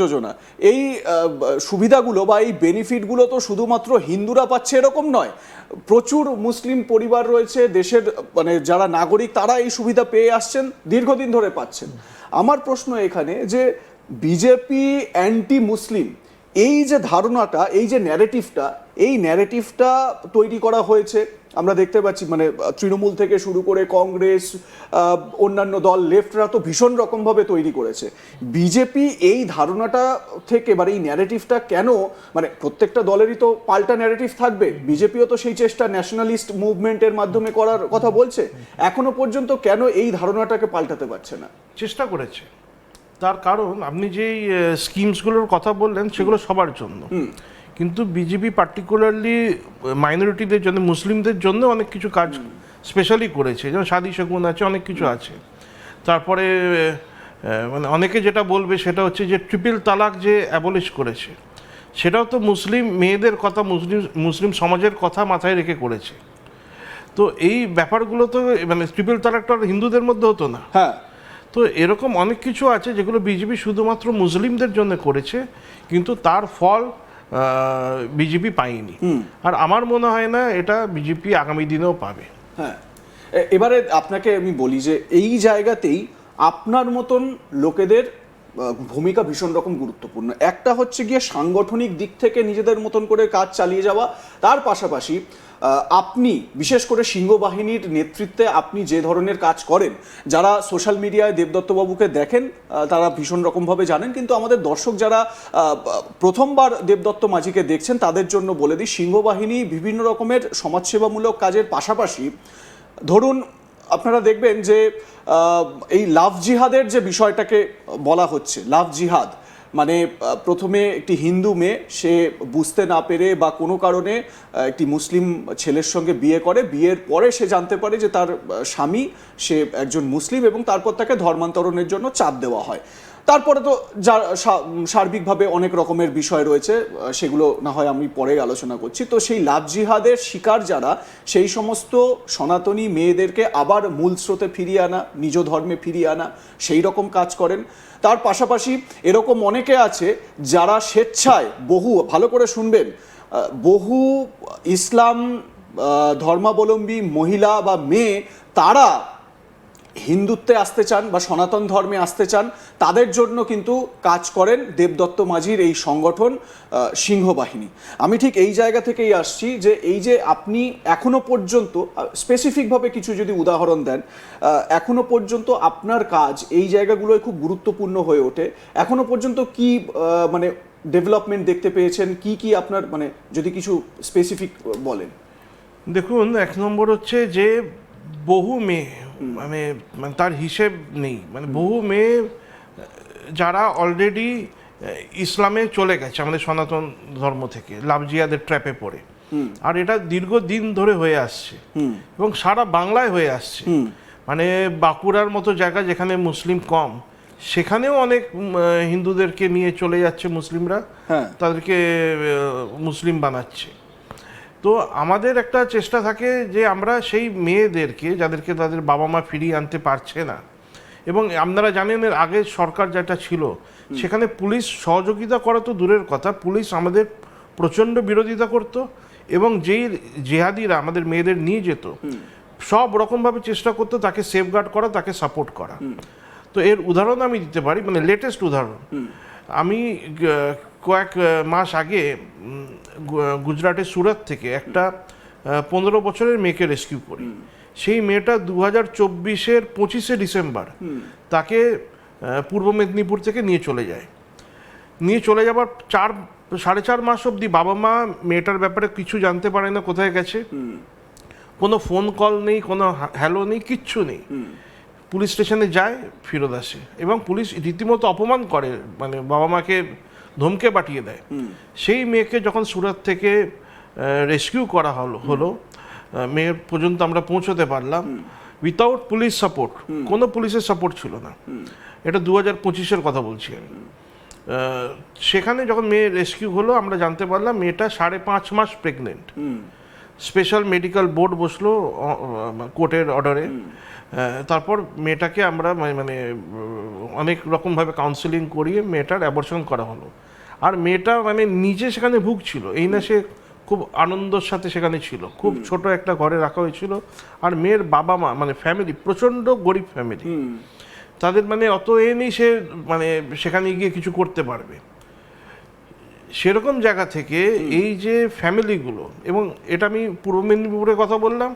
যোজনা এই সুবিধাগুলো বা এই বেনিফিটগুলো তো শুধুমাত্র হিন্দুরা পাচ্ছে এরকম নয়, প্রচুর মুসলিম পরিবার রয়েছে দেশের, মানে যারা নাগরিক তারা এই সুবিধা পেয়ে আসছেন, দীর্ঘদিন ধরে পাচ্ছেন। আমার প্রশ্ন এখানে যে বিজেপি অ্যান্টি মুসলিম এই যে ধারণাটা, এই যে ন্যারেটিভটা তৈরি করা হয়েছে, আমরা দেখতে পাচ্ছি মানে তৃণমূল থেকে শুরু করে কংগ্রেস, অন্যান্য দল, লেফটরা তো ভীষণ রকমভাবে তৈরি করেছে। বিজেপি এই ধারণাটা থেকে মানে এই ন্যারেটিভটা কেন, মানে প্রত্যেকটা দলেরই তো পাল্টা ন্যারেটিভ থাকবে, বিজেপিও তো সেই চেষ্টা ন্যাশনালিস্ট মুভমেন্টের মাধ্যমে করার কথা বলছে, এখনো পর্যন্ত কেন এই ধারণাটাকে পাল্টাতে পারছে না? চেষ্টা করেছে, তার কারণ আপনি যেই স্কিমসগুলোর কথা বললেন সেগুলো সবার জন্য, কিন্তু বিজেপি পার্টিকুলারলি মাইনরিটিদের জন্য, মুসলিমদের জন্য অনেক কিছু কাজ স্পেশালি করেছে, যেমন শাদি শগুন আছে, অনেক কিছু আছে। তারপরে মানে অনেকে যেটা বলবে সেটা হচ্ছে যে ট্রিপল তালাক যে অ্যাবলিশ করেছে, সেটাও তো মুসলিম মেয়েদের কথা, মুসলিম সমাজের কথা মাথায় রেখে করেছে। তো এই ব্যাপারগুলো তো মানে ট্রিপল তালাকটা হিন্দুদের মধ্যে হতো না। হ্যাঁ, তো এরকম অনেক কিছু আছে যেগুলো বিজেপি শুধুমাত্র মুসলিমদের জন্য করেছে, কিন্তু তার ফল বিজেপি পায়নি। আর আমার মনে হয় না এটা বিজেপি আগামী দিনেও পাবে। হ্যাঁ, এবারে আপনাকে আমি বলি যে এই জায়গাতেই আপনার মতন লোকেদের ভূমিকা ভীষণ রকম গুরুত্বপূর্ণ। একটা হচ্ছে গিয়ে সাংগঠনিক দিক থেকে নিজেদের মতন করে কাজ চালিয়ে যাওয়া, তার পাশাপাশি আপনি বিশেষ করে সিংহ বাহিনীর নেতৃত্বে আপনি যে ধরনের কাজ করেন, যারা সোশ্যাল মিডিয়ায় দেবদত্তবাবুকে দেখেন তারা ভীষণ রকমভাবে জানেন, কিন্তু আমাদের দর্শক যারা প্রথমবার দেবদত্ত মাঝিকে দেখছেন তাদের জন্য বলে দিই, সিংহ বাহিনী বিভিন্ন রকমের সমাজসেবামূলক কাজের পাশাপাশি, ধরুন আপনারা দেখবেন যে এই লাভ জিহাদের যে বিষয়টাকে বলা হচ্ছে, লাভ জিহাদ মানে প্রথমে একটি হিন্দু মেয়ে, সে বুঝতে না পেরে বা কোনো কারণে একটি মুসলিম ছেলের সঙ্গে বিয়ে করে, বিয়ের পরে সে জানতে পারে যে তার স্বামী সে একজন মুসলিম, এবং তারপর তাকে ধর্মান্তরণের জন্য চাপ দেওয়া হয়। তারপরে তো যা সার্বিকভাবে অনেক রকমের বিষয় রয়েছে, সেগুলো না হয় আমি পরে আলোচনা করছি। তো সেই লাভ জিহাদের শিকার যারা, সেই সমস্ত সনাতনী মেয়েদেরকে আবার মূল স্রোতে ফিরিয়ে আনা, নিজ ধর্মে ফিরিয়ে আনা, সেই রকম কাজ করেন। তার পাশাপাশি এরকম অনেকে আছে যারা স্বেচ্ছায়, বহু ভালো করে শুনবেন, বহু ইসলাম ধর্মাবলম্বী মহিলা বা মেয়ে তারা হিন্দুত্বে আসতে চান বা সনাতন ধর্মে আসতে চান, তাদের জন্য কিন্তু কাজ করেন দেবদত্ত মাঝির এই সংগঠন সিংহ বাহিনী। আমি ঠিক এই জায়গা থেকেই আসছি যে এই যে আপনি এখনো পর্যন্ত স্পেসিফিকভাবে কিছু যদি উদাহরণ দেন, এখনো পর্যন্ত আপনার কাজ এই জায়গাগুলোয় খুব গুরুত্বপূর্ণ হয়ে ওঠে, এখনো পর্যন্ত কি মানে ডেভেলপমেন্ট দেখতে পেয়েছেন, কি কি আপনার, মানে যদি কিছু স্পেসিফিক বলেন। দেখুন, এক নম্বর হচ্ছে যে বহু মেয়ে, মানে তার হিসেব নেই, মানে বহু মেয়ে যারা অলরেডি ইসলামে চলে গেছে আমাদের সনাতন ধর্ম থেকে, লাভ জিহাদের ট্র্যাপে পড়ে, আর এটা দীর্ঘদিন ধরে হয়ে আসছে এবং সারা বাংলায় হয়ে আসছে। মানে বাঁকুড়ার মতো জায়গা যেখানে মুসলিম কম, সেখানেও অনেক হিন্দুদেরকে নিয়ে চলে যাচ্ছে মুসলিমরা, তাদেরকে মুসলিম বানাচ্ছে। তো আমাদের একটা চেষ্টা থাকে যে আমরা সেই মেয়েদেরকে, যাদেরকে তাদের বাবা মা ফিরিয়ে আনতে পারছে না, এবং আপনারা জানেন এর আগে সরকার যেটা ছিল সেখানে পুলিশ সহযোগিতা করা তো দূরের কথা, পুলিশ আমাদের প্রচণ্ড বিরোধিতা করত, এবং যেই জেহাদিরা আমাদের মেয়েদের নিয়ে যেত সব রকমভাবে চেষ্টা করতো তাকে সেফগার্ড করা, তাকে সাপোর্ট করা। তো এর উদাহরণ আমি দিতে পারি, মানে লেটেস্ট উদাহরণ, আমি কয়েক মাস আগে গুজরাটের সুরাত থেকে একটা 15 বছরের মেয়েকে রেস্কিউ করি। সেই মেয়েটা 2024-এর 25শে ডিসেম্বর তাকে পূর্ব মেদিনীপুর থেকে নিয়ে চলে যায়। নিয়ে চলে যাবার 4.5 মাস অবধি বাবা মা মেয়েটার ব্যাপারে কিছু জানতে পারে না, কোথায় গেছে, কোনো ফোন কল নেই, কোনো হ্যালো নেই, কিচ্ছু নেই। পুলিশ স্টেশনে যায়, ফেরত আসে, এবং পুলিশ রীতিমতো অপমান করে, মানে বাবা মাকে ধমকে পাঠিয়ে দেয়। সেই মেয়েকে যখন সুরাত থেকে রেস্কিউ করা হলো মেয়ের পর্যন্ত আমরা পৌঁছতে পারলাম উইথাউট পুলিশ সাপোর্ট, কোনো পুলিশের সাপোর্ট ছিল না। এটা 2025-এর কথা বলছি আমি। সেখানে যখন মেয়ে রেস্কিউ হলো আমরা জানতে পারলাম মেয়েটা 5.5 মাস প্রেগনেন্ট। স্পেশাল মেডিকেল বোর্ড বসলো কোর্টের অর্ডারে। তারপর মেয়েটাকে আমরা মানে অনেক রকমভাবে কাউন্সেলিং করিয়ে মেয়েটার অ্যাবর্শন করা হলো। আর মেয়েটা মানে নিজে সেখানে ভুগছিল, এই না সে খুব আনন্দের সাথে সেখানে ছিল, খুব ছোট একটা ঘরে রাখা হয়েছিল। আর মেয়ের বাবা মা মানে ফ্যামিলি প্রচণ্ড গরিব ফ্যামিলি, তাদের মানে অত নেই সে মানে সেখানে গিয়ে কিছু করতে পারবে। সেরকম জায়গা থেকে এই যে ফ্যামিলিগুলো, এবং এটা আমি পূর্ব মেদিনীপুরের কথা বললাম,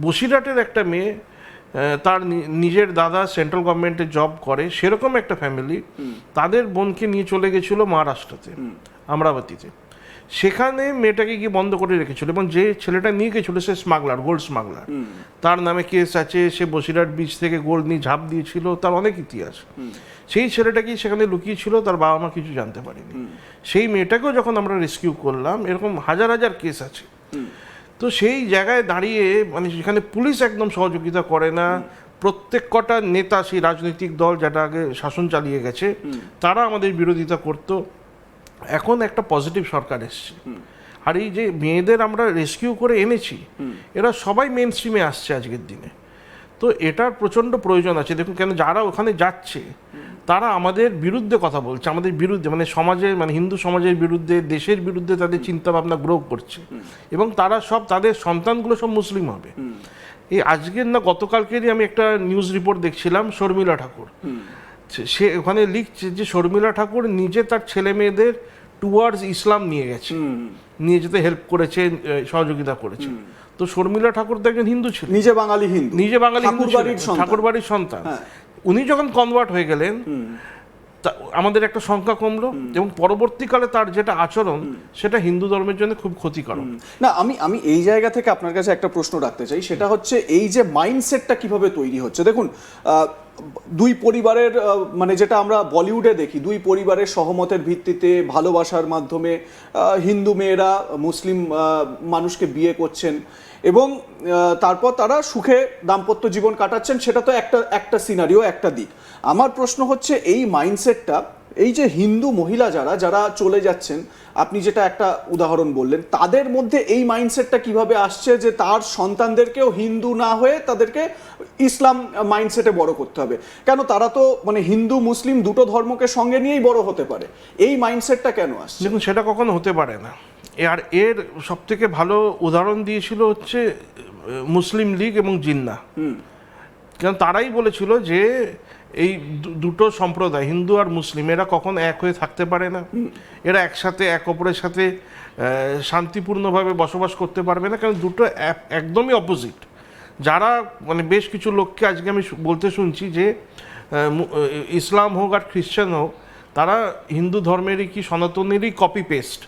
বসিরহাটের একটা মেয়ে, তার নিজের দাদা সেন্ট্রাল গভর্নমেন্টে জব করে, সেরকম একটা ফ্যামিলি তাদের বোনকে নিয়ে চলে গেছিলো মহারাষ্ট্রতে, আমরাবতীতে। সেখানে মেয়েটাকে গিয়ে বন্ধ করে রেখেছিল, এবং যে ছেলেটা নিয়ে গেছিলো সে স্মাগলার, গোল্ড স্মাগলার, তার নামে কেস আছে, সে বসিরহাট বিচ থেকে গোল্ড নিয়ে ঝাঁপ দিয়েছিল, তার অনেক ইতিহাস। সেই ছেলেটাকেই সেখানে লুকিয়েছিল, তার বাবা মা কিছু জানতে পারেনি। সেই মেয়েটাকেও যখন আমরা রেস্কিউ করলাম, এরকম হাজার হাজার কেস আছে। তো সেই জায়গায় দাঁড়িয়ে মানে সেখানে পুলিশ একদম সহযোগিতা করে না, প্রত্যেক কটা নেতা, সেই রাজনৈতিক দল যেটা আগে শাসন চালিয়ে গেছে, তারা আমাদের বিরোধিতা করতো। এখন একটা পজিটিভ সরকার এসছে, আর এই যে মেয়েদের আমরা রেস্কিউ করে এনেছি, এরা সবাই মেন স্ট্রিমে আসছে আজকের দিনে। তো এটার প্রচণ্ড প্রয়োজন আছে। দেখুন কেন যারা ওখানে যাচ্ছে তারা আমাদের বিরুদ্ধে কথা বলছে, আমাদের বিরুদ্ধে মানে সমাজের মানে হিন্দু সমাজের বিরুদ্ধে, দেশের বিরুদ্ধে তাদের চিন্তাভাবনা গ্রো করছে, এবং তারা সব তাদের সন্তানগুলো সব মুসলিম হবে। এই আজকের না গতকালকেরই আমি একটা নিউজ রিপোর্ট দেখছিলাম, শর্মিলা ঠাকুর, সে ওখানে লিখছে যে শর্মিলা ঠাকুর নিজে তার ছেলে মেয়েদের টুয়ার্ডস ইসলাম নিয়ে গেছে, নিয়ে যেতে হেল্প করেছে, সহযোগিতা করেছে। তো শর্মিলা ঠাকুর তো একজন হিন্দু ছিল, নিজে বাঙালি হিন্দু, নিজে বাঙালি হিন্দু, ঠাকুর বাড়ির সন্তান। উনি যখন কনভার্ট হয়ে গেলেন, আমাদের একটা সংখ্যা কমলো, এবং পরবর্তীকালে তার যেটা আচরণ সেটা হিন্দু ধর্মের জন্য খুব ক্ষতিকারক। না, আমি এই জায়গা থেকে আপনার কাছে একটা প্রশ্ন রাখতে চাই, সেটা হচ্ছে এই যে মাইন্ডসেটটা কিভাবে তৈরি হচ্ছে। দেখুন, দুই পরিবারের মানে যেটা আমরা বলিউডে দেখি, দুই পরিবারের সহমতের ভিত্তিতে ভালোবাসার মাধ্যমে হিন্দু মেয়েরা মুসলিম মানুষকে বিয়ে করছেন, এবং তারপর তারা সুখে দাম্পত্য জীবন কাটাচ্ছেন। সেটা তো একটা সিনারিও, একটা দিক। আমার প্রশ্ন হচ্ছে এই মাইন্ডসেটটা, এই যে হিন্দু মহিলা যারা চলে যাচ্ছেন, আপনি যেটা একটা উদাহরণ বললেন, তাদের মধ্যে এই মাইন্ডসেটটা কিভাবে আসছে যে তার সন্তানদেরকেও হিন্দু না হয়ে তাদেরকে ইসলাম মাইন্ডসেটে বড় করতে হবে? কেন তারা তো মানে হিন্দু মুসলিম দুটো ধর্মকে সঙ্গে নিয়েই বড় হতে পারে, এই মাইন্ডসেটটা কেন আসছে? দেখুন সেটা কখনো হতে পারে না। আর এর সব থেকে ভালো উদাহরণ দিয়েছিল হচ্ছে মুসলিম লীগ এবং জিন্নাহ। কারণ তারাই বলেছিল যে এই দুটো সম্প্রদায়, হিন্দু আর মুসলিম, এরা কখন এক হয়ে থাকতে পারে না, এরা একসাথে এক অপরের সাথে শান্তিপূর্ণভাবে বসবাস করতে পারবে না, কারণ দুটো একদমই অপোজিট। যারা মানে বেশ কিছু লোককে আজকে আমি বলতে শুনছি যে ইসলাম হোক আর খ্রিশ্চান হোক, তারা হিন্দু ধর্মেরই কি সনাতনেরই কপি পেস্ট।